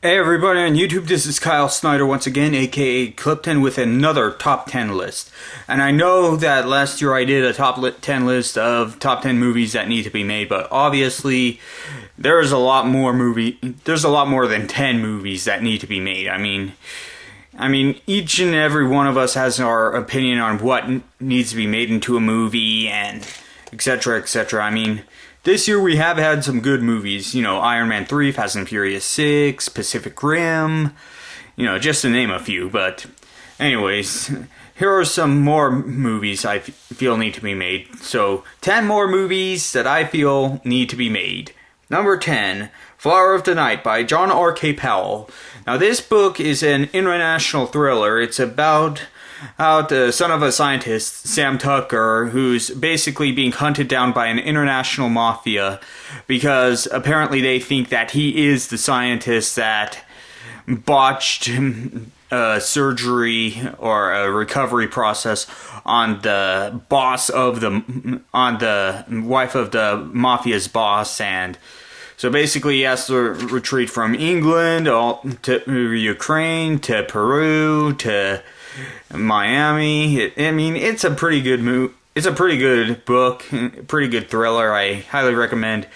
Hey everybody on YouTube, this is Kyle Snyder once again, aka Clipton, with another top 10 list. And I know that last year I did a top 10 list of top 10 movies that need to be made, but obviously there's a lot more than 10 movies that need to be made. I mean, each and every one of us has our opinion on what needs to be made into a movie, and etc., etc. I mean, this year we have had some good movies, Iron Man 3, Fast and Furious 6, Pacific Rim, just to name a few. But anyways, here are some more movies I feel need to be made. So, 10 more movies that I feel need to be made. Number 10, Flower of the Night by John R.K. Powell. Now this book is an international thriller. It's about the son of a scientist, Sam Tucker, who's basically being hunted down by an international mafia because apparently they think that he is the scientist that botched surgery or a recovery process on the wife of the mafia's boss. And so basically he has to retreat from England to Ukraine to Peru to Miami. It's a pretty good It's a pretty good book, pretty good thriller. I highly recommend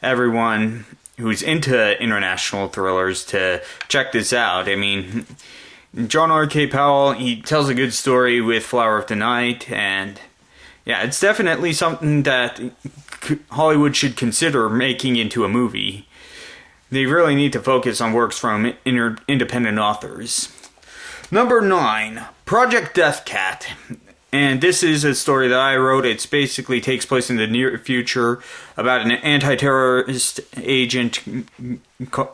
everyone who's into international thrillers to check this out. I mean, John R.K. Powell, he tells a good story with Flower of the Night, and yeah, it's definitely something that Hollywood should consider making into a movie. They really need to focus on works from independent authors. Number 9, Project Death Cat. And this is a story that I wrote. It basically takes place in the near future about an anti-terrorist agent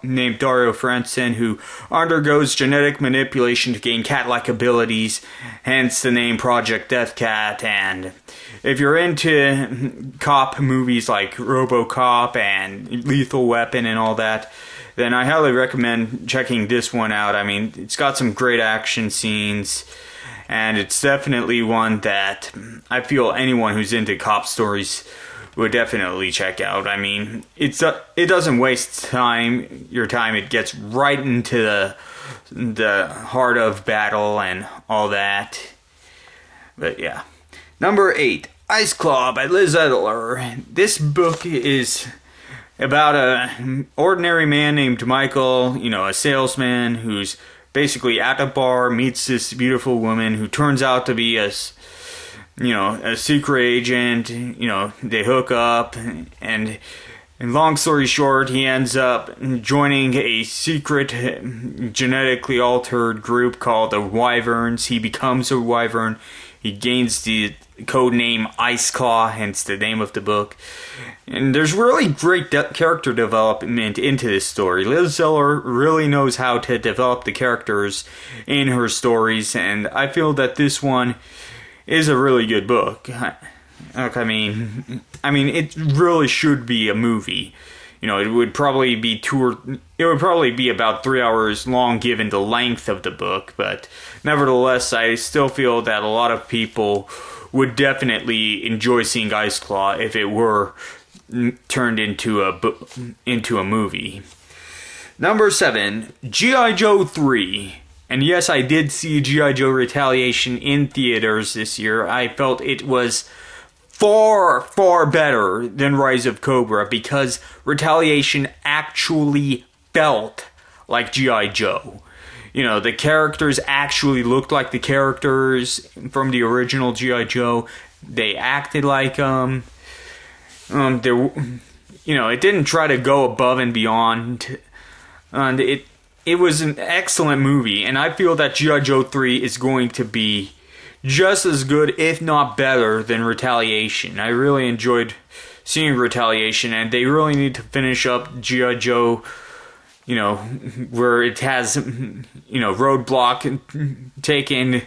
named Dario Franson who undergoes genetic manipulation to gain cat-like abilities, hence the name Project Death Cat. And if you're into cop movies like RoboCop and Lethal Weapon and all that, then I highly recommend checking this one out. I mean, it's got some great action scenes, and it's definitely one that I feel anyone who's into cop stories would definitely check out. I mean, it doesn't waste your time. It gets right into the heart of battle and all that. But yeah. Number 8, Ice Claw by Liz Edler. This book is about an ordinary man named Michael, a salesman who's basically at a bar, meets this beautiful woman who turns out to be a secret agent. They hook up, and long story short, he ends up joining a secret genetically altered group called the Wyverns. He becomes a Wyvern. He gains the code name Ice Claw, hence the name of the book. And there's really great character development into this story. Liz Zeller really knows how to develop the characters in her stories, and I feel that this one is a really good book. I mean, it really should be a movie. It would probably be about 3 hours long given the length of the book, but nevertheless, I still feel that a lot of people would definitely enjoy seeing Ice Claw if it were turned into a movie. Number 7, G.I. Joe 3. And yes, I did see G.I. Joe Retaliation in theaters this year. I felt it was far, far better than Rise of Cobra because Retaliation actually felt like G.I. Joe. The characters actually looked like the characters from the original G.I. Joe. They acted like them. It didn't try to go above and beyond. And it was an excellent movie, and I feel that G.I. Joe 3 is going to be just as good, if not better, than Retaliation. I really enjoyed seeing Retaliation, and they really need to finish up G.I. Joe, where it has, Roadblock taking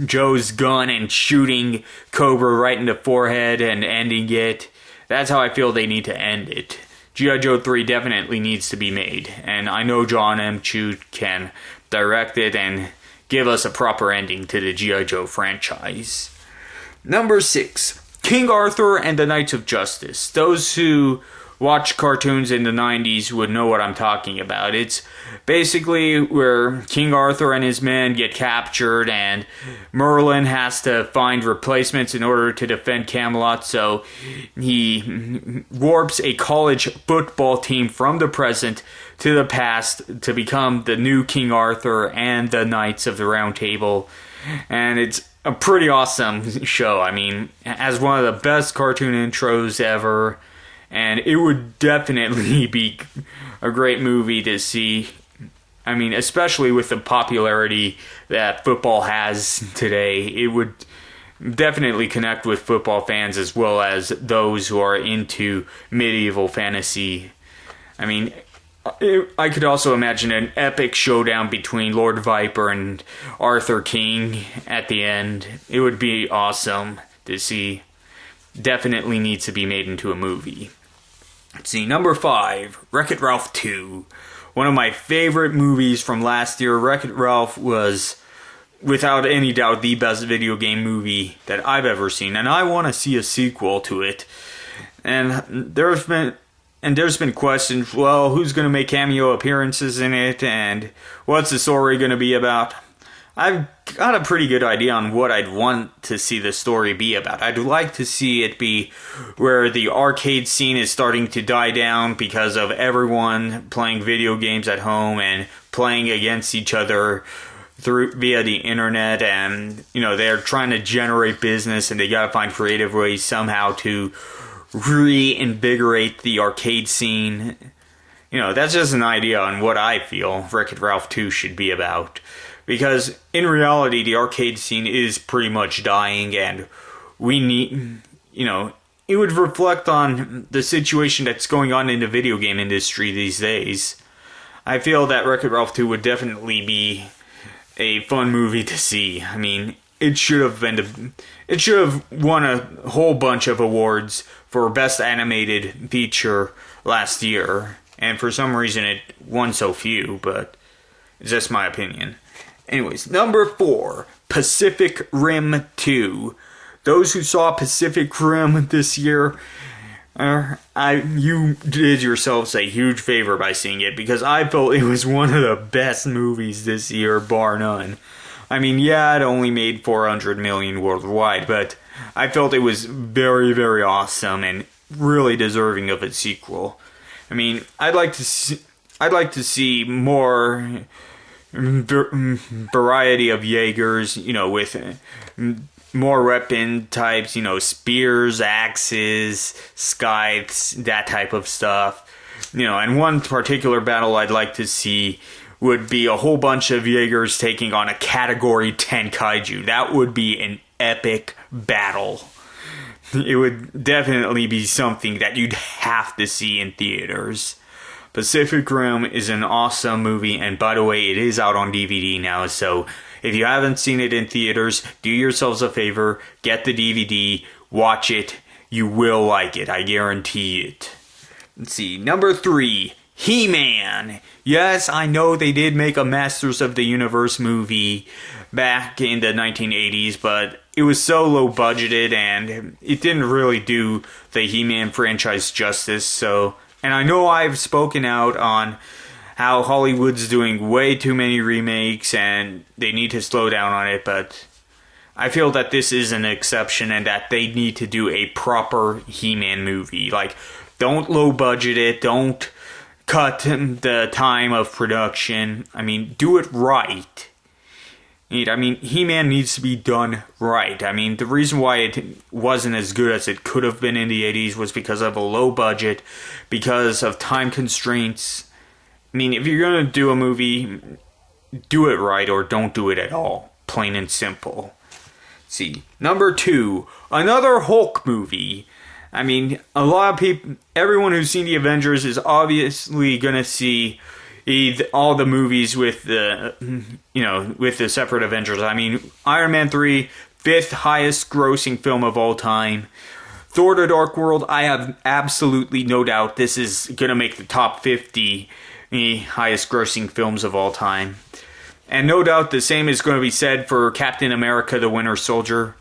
Joe's gun and shooting Cobra right in the forehead and ending it. That's how I feel they need to end it. G.I. Joe 3 definitely needs to be made, and I know John M. Chu can direct it and give us a proper ending to the G.I. Joe franchise. Number 6, King Arthur and the Knights of Justice. Those who watched cartoons in the 90s would know what I'm talking about. It's basically where King Arthur and his men get captured and Merlin has to find replacements in order to defend Camelot, so he warps a college football team from the present to the past to become the new King Arthur and the Knights of the Round Table. And it's a pretty awesome show. I mean, it has one of the best cartoon intros ever. And it would definitely be a great movie to see. I mean, especially with the popularity that football has today, it would definitely connect with football fans as well as those who are into medieval fantasy. I mean, I could also imagine an epic showdown between Lord Viper and Arthur King at the end. It would be awesome to see. Definitely needs to be made into a movie. Let's see, number 5, WreckIt Ralph 2. One of my favorite movies from last year. WreckIt Ralph was, without any doubt, the best video game movie that I've ever seen, and I want to see a sequel to it. And there's been questions, well, who's going to make cameo appearances in it, and what's the story going to be about? I've got a pretty good idea on what I'd want to see the story be about. I'd like to see it be where the arcade scene is starting to die down because of everyone playing video games at home and playing against each other via the internet, and they're trying to generate business and they gotta find creative ways somehow to reinvigorate the arcade scene. That's just an idea on what I feel WreckIt Ralph 2 should be about. Because in reality, the arcade scene is pretty much dying, and we need, it would reflect on the situation that's going on in the video game industry these days. I feel that WreckIt Ralph 2 would definitely be a fun movie to see. I mean, it should have won a whole bunch of awards for Best Animated Feature last year, and for some reason it won so few, but it's just my opinion. Anyways, number 4, Pacific Rim 2. Those who saw Pacific Rim this year, you did yourselves a huge favor by seeing it, because I felt it was one of the best movies this year, bar none. I mean, yeah, it only made $400 million worldwide, but I felt it was very, very awesome and really deserving of a sequel. I mean, I'd like to see more variety of Jaegers, with more weapon types, spears, axes, scythes, that type of stuff. And one particular battle I'd like to see would be a whole bunch of Jaegers taking on a Category 10 kaiju. That would be an epic battle. It would definitely be something that you'd have to see in theaters. Pacific Rim is an awesome movie, and by the way, it is out on DVD now, so if you haven't seen it in theaters, do yourselves a favor, get the DVD, watch it, you will like it, I guarantee it. Let's see, number 3, HeMan. Yes, I know they did make a Masters of the Universe movie back in the 1980s, but it was so low budgeted and it didn't really do the He-Man franchise justice, and I know I've spoken out on how Hollywood's doing way too many remakes and they need to slow down on it, but I feel that this is an exception and that they need to do a proper He-Man movie. Like, don't low budget it, don't cut the time of production. I mean, do it right. He-Man needs to be done right. I mean, the reason why it wasn't as good as it could have been in the 80s was because of a low budget, because of time constraints. I mean, if you're going to do a movie, do it right or don't do it at all. Plain and simple. See, number 2, another Hulk movie. I mean, a lot of people, everyone who's seen the Avengers is obviously going to see all the movies with the, with the separate Avengers. I mean, Iron Man 3, 5th highest grossing film of all time. Thor: The Dark World, I have absolutely no doubt this is going to make the top 50 highest grossing films of all time. And no doubt the same is going to be said for Captain America: The Winter Soldier.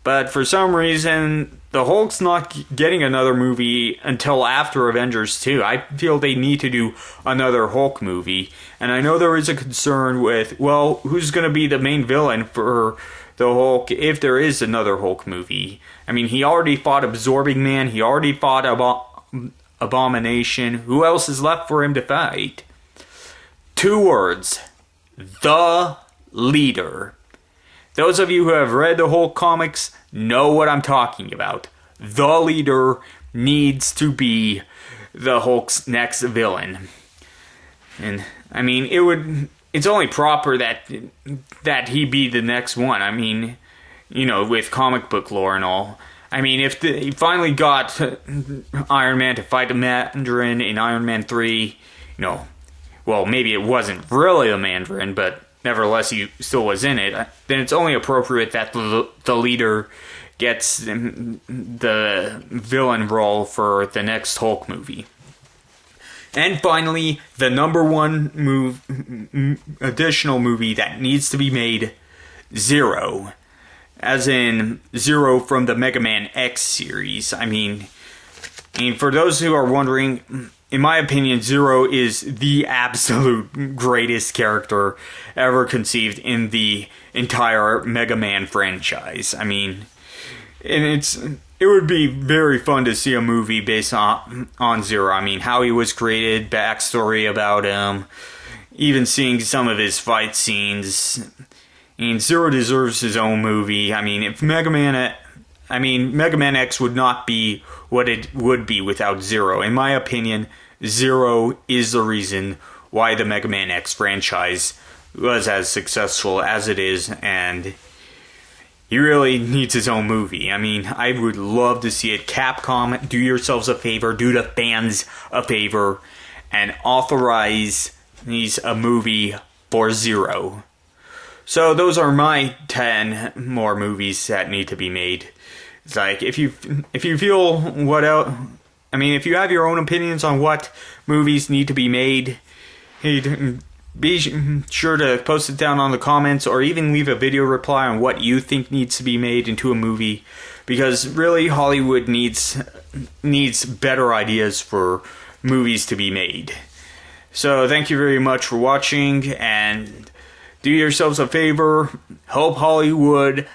But for some reason, the Hulk's not getting another movie until after Avengers 2. I feel they need to do another Hulk movie. And I know there is a concern with, well, who's going to be the main villain for the Hulk if there is another Hulk movie? I mean, he already fought Absorbing Man. He already fought Abomination. Who else is left for him to fight? 2 words. The Leader. Those of you who have read the Hulk comics know what I'm talking about. The Leader needs to be the Hulk's next villain. And I mean, it's only proper that he be the next one. I mean, you know, with comic book lore and all. I mean, if he finally got Iron Man to fight the Mandarin in Iron Man 3, you know, well, maybe it wasn't really the Mandarin, but nevertheless, he still was in it, then it's only appropriate that the Leader gets the villain role for the next Hulk movie. And finally, the number one additional movie that needs to be made, Zero. As in, Zero from the Mega Man X series. I mean, for those who are wondering, in my opinion, Zero is the absolute greatest character ever conceived in the entire Mega Man franchise. I mean, and it would be very fun to see a movie based on Zero. I mean, how he was created, backstory about him, even seeing some of his fight scenes. I mean, Zero deserves his own movie. I mean, Mega Man X would not be what it would be without Zero. In my opinion, Zero is the reason why the Mega Man X franchise was as successful as it is, and he really needs his own movie. I mean, I would love to see it. Capcom, do yourselves a favor, do the fans a favor, and authorize a movie for Zero. So those are my 10 more movies that need to be made. It's like, if you feel what else, I mean, if you have your own opinions on what movies need to be made, hey, be sure to post it down on the comments, or even leave a video reply on what you think needs to be made into a movie, because really Hollywood needs better ideas for movies to be made. So thank you very much for watching, and do yourselves a favor, help Hollywood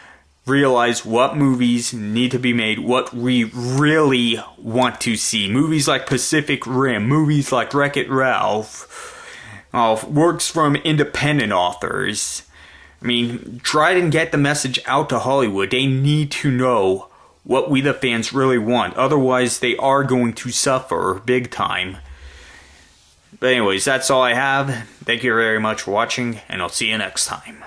realize what movies need to be made, what we really want to see. Movies like Pacific Rim, movies like WreckIt Ralph, works from independent authors. I mean, try and get the message out to Hollywood. They need to know what we the fans really want. Otherwise, they are going to suffer big time. But anyways, that's all I have. Thank you very much for watching, and I'll see you next time.